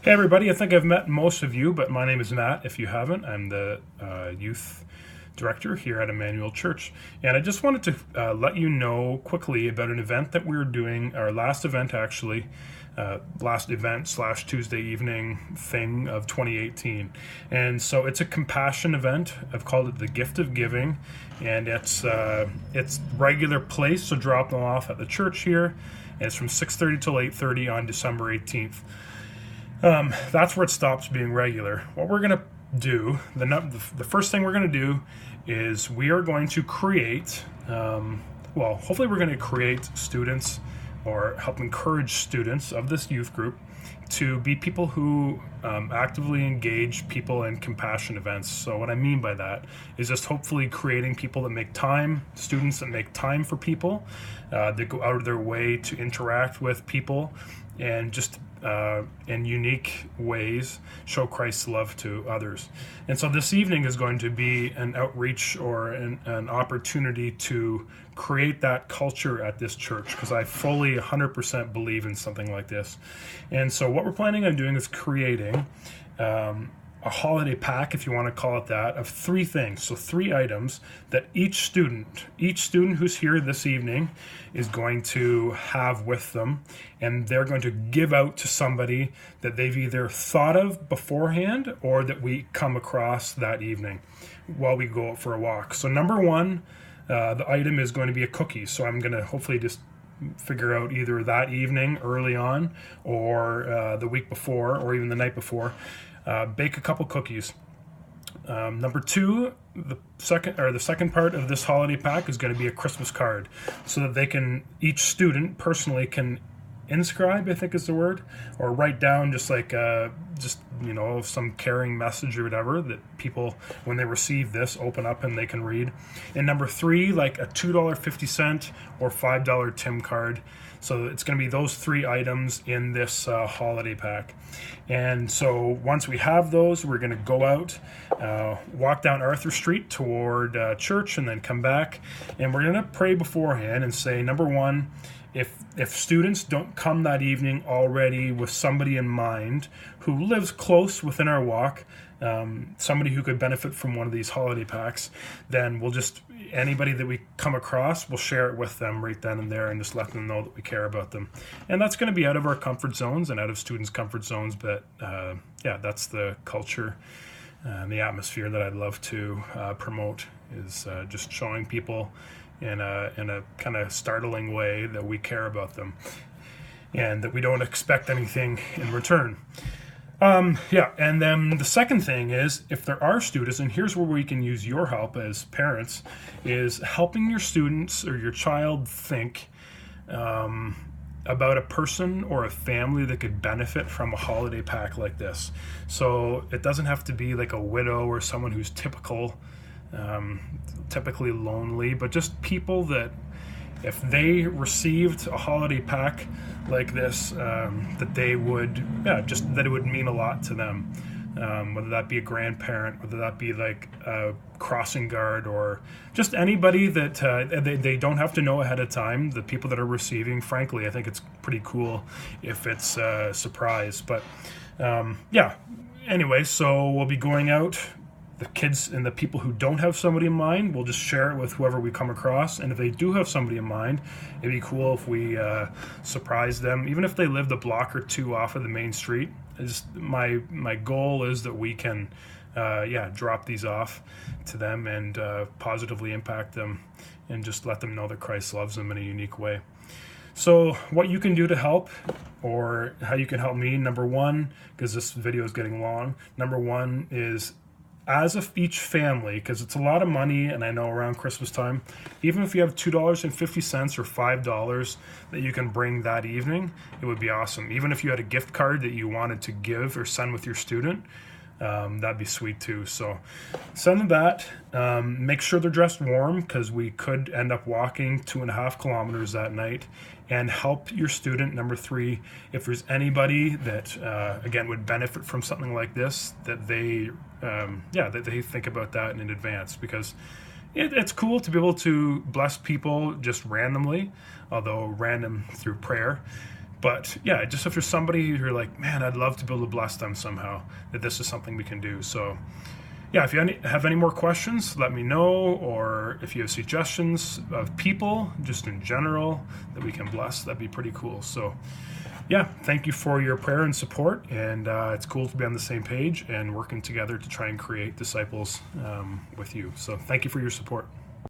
Hey everybody, I think I've met most of you, but my name is Matt. If you haven't, I'm the youth director here at Emmanuel Church. And I just wanted to let you know quickly about an event that we were doing, our last event actually, last event slash Tuesday evening thing of 2018. And so it's a compassion event. I've called it the Gift of Giving. And it's regular place, so drop them off at the church here. And it's from 6:30 till 8:30 on December 18th. That's where it stops being regular. What we're going to do, the first thing we're going to do is we are going to create, hopefully we're going to create students or help encourage students of this youth group to be people who actively engage people in compassion events. So what I mean by that is just hopefully creating people that make time, students that make time for people, that go out of their way to interact with people and just in unique ways show Christ's love to others. And so this evening is going to be an outreach or an opportunity to create that culture at this church, because I fully 100% believe in something like this. And so what we're planning on doing is creating a holiday pack, if you want to call it that, of three things. So three items that each student who's here this evening is going to have with them, and they're going to give out to somebody that they've either thought of beforehand or that we come across that evening while we go out for a walk. So number one, the item is going to be a cookie. So I'm going to hopefully just figure out either that evening early on or the week before or even the night before, bake a couple cookies. Number two, the second part of this holiday pack is going to be a Christmas card, so that each student personally can inscribe, I think is the word, or write down just some caring message or whatever that people, when they receive this, open up and they can read. And number three, like a $2.50 or $5 Tim card. So it's going to be those three items in this holiday pack. And so once we have those, we're going to go out, walk down Arthur Street toward church, and then come back. And we're going to pray beforehand and say, number one, if students don't come that evening already with somebody in mind who lives close within our walk, somebody who could benefit from one of these holiday packs, then anybody that we come across, we'll share it with them right then and there and just let them know that we care about them. And that's going to be out of our comfort zones and out of students' comfort zones, but that's the culture and the atmosphere that I'd love to promote, is just showing people in a kind of startling way that we care about them and that we don't expect anything in return. And then the second thing is, if there are students, and here's where we can use your help as parents, is helping your students or your child think about a person or a family that could benefit from a holiday pack like this. So it doesn't have to be like a widow or someone who's typically lonely, but just people that if they received a holiday pack like this, that it would mean a lot to them. Whether that be a grandparent, whether that be like a crossing guard, or just anybody that they don't have to know ahead of time, the people that are receiving. Frankly, I think it's pretty cool if it's a surprise. But anyway, so we'll be going out. The kids and the people who don't have somebody in mind, we'll just share it with whoever we come across. And if they do have somebody in mind, it'd be cool if we surprise them, even if they lived a block or two off of the main street. My goal is that we can drop these off to them and positively impact them and just let them know that Christ loves them in a unique way. So what you can do to help, or how you can help me, number one, because this video is getting long, number one is, as of each family, because it's a lot of money, and I know around Christmas time, even if you have $2.50 or $5 that you can bring that evening, it would be awesome. Even if you had a gift card that you wanted to give or send with your student, that'd be sweet too. So send them that. Make sure they're dressed warm, because we could end up walking 2.5 kilometers that night. And help your student. Number three, if there's anybody that again would benefit from something like this, that they think about that in advance, because it's cool to be able to bless people just randomly, although random through prayer. But yeah, just if there's somebody you're like, man, I'd love to be able to bless them somehow, that this is something we can do. So yeah, if you have any more questions, let me know. Or if you have suggestions of people, just in general, that we can bless, that'd be pretty cool. So yeah, thank you for your prayer and support. And it's cool to be on the same page and working together to try and create disciples with you. So thank you for your support.